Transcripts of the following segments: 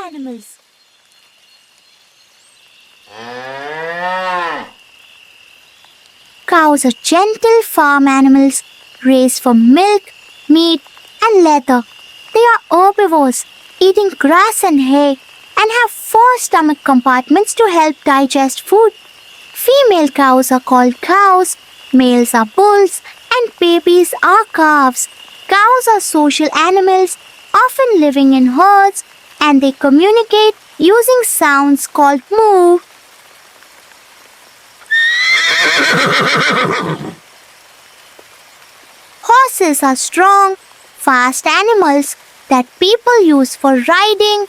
animals. Cows are gentle farm animals raised for milk, meat, and leather. They are herbivores, eating grass and hay, and have 4 stomach compartments to help digest food. Female cows are called cows, males are bulls, and babies are calves. Cows are social animals, often living in herds, and they communicate using sounds called moo. Horses are strong, fast animals that people use for riding,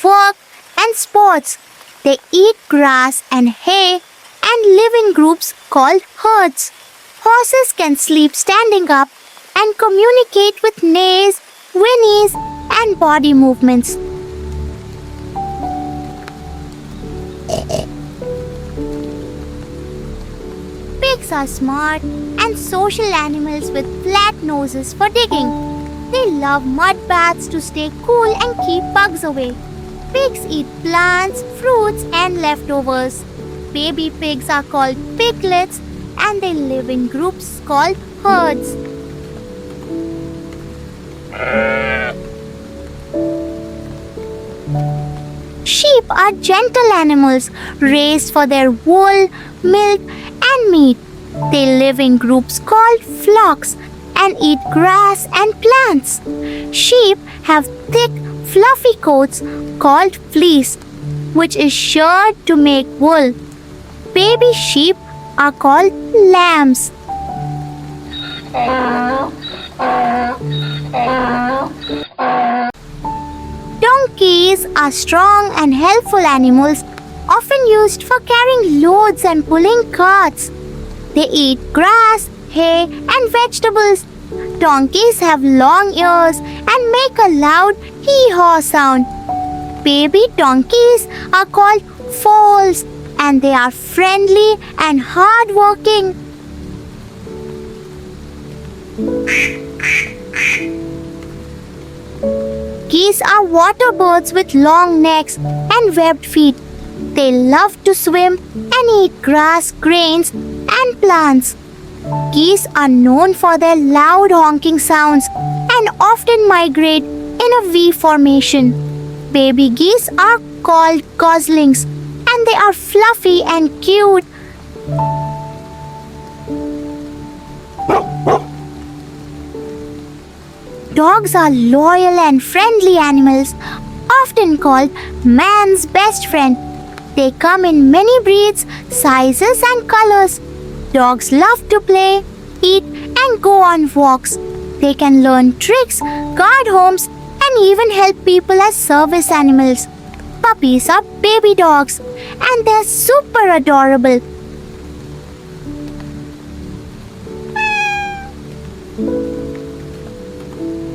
work, and sports. They eat grass and hay and live in groups called herds. Horses can sleep standing up and communicate with neighs, whinnies, and body movements. Pigs are smart and social animals with flat noses for digging. They love mud baths to stay cool and keep bugs away. Pigs eat plants, fruits, and leftovers. Baby pigs are called piglets and they live in groups called herds. Sheep are gentle animals raised for their wool, milk, and meat. They live in groups called flocks and eat grass and plants. Sheep have thick, fluffy coats called fleece, which is shirred to make wool. Baby sheep are called lambs. Donkeys are strong and helpful animals, often used for carrying loads and pulling carts. They eat grass, hay, and vegetables. Donkeys have long ears and make a loud hee-haw sound. Baby donkeys are called foals and they are friendly and hard-working. Geese are water birds with long necks and webbed feet. They love to swim and eat grass, grains, and plants. Geese are known for their loud honking sounds and often migrate in a V formation. Baby geese are called goslings and they are fluffy and cute. Dogs are loyal and friendly animals, often called man's best friend. They come in many breeds, sizes, and colors. Dogs love to play, eat, and go on walks. They can learn tricks, guard homes, and even help people as service animals. Puppies are baby dogs, and they're super adorable.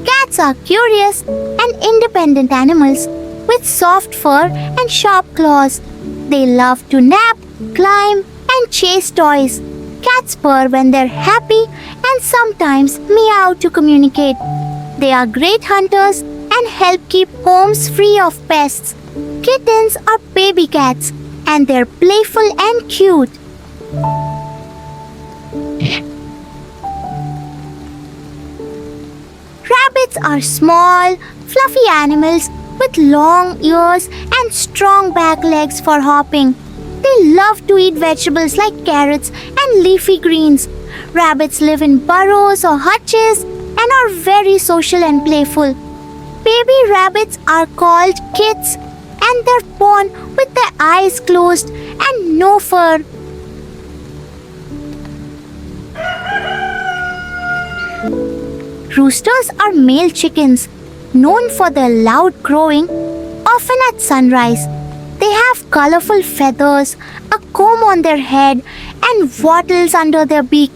Cats are curious and independent animals with soft fur and sharp claws. They love to nap, climb, and chase toys. Cats purr when they're happy and sometimes meow to communicate. They are great hunters and help keep homes free of pests. Kittens are baby cats and they're playful and cute. Rabbits are small, fluffy animals with long ears and strong back legs for hopping. They love to eat vegetables like carrots and leafy greens. Rabbits live in burrows or hutches and are very social and playful. Baby rabbits are called kits and they're born with their eyes closed and no fur. Roosters are male chickens, known for their loud crowing, often at sunrise. They have colorful feathers, a comb on their head, and wattles under their beak.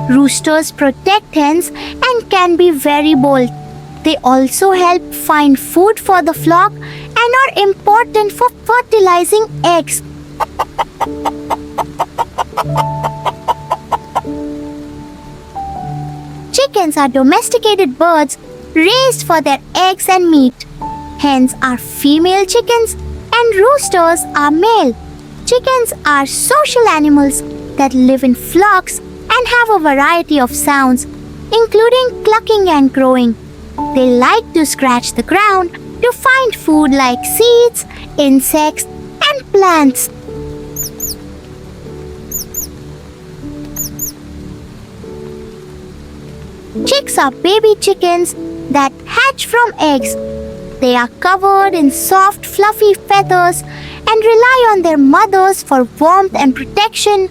Roosters protect hens and can be very bold. They also help find food for the flock and are important for fertilizing eggs. Chickens are domesticated birds raised for their eggs and meat. Hens are female chickens and roosters are male. Chickens are social animals that live in flocks and have a variety of sounds, including clucking and crowing. They like to scratch the ground to find food like seeds, insects, and plants. Chicks are baby chickens that hatch from eggs. They are covered in soft, fluffy feathers and rely on their mothers for warmth and protection.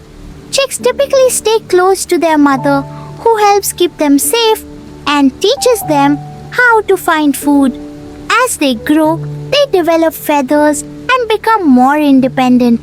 Chicks typically stay close to their mother, who helps keep them safe and teaches them how to find food. As they grow, they develop feathers and become more independent.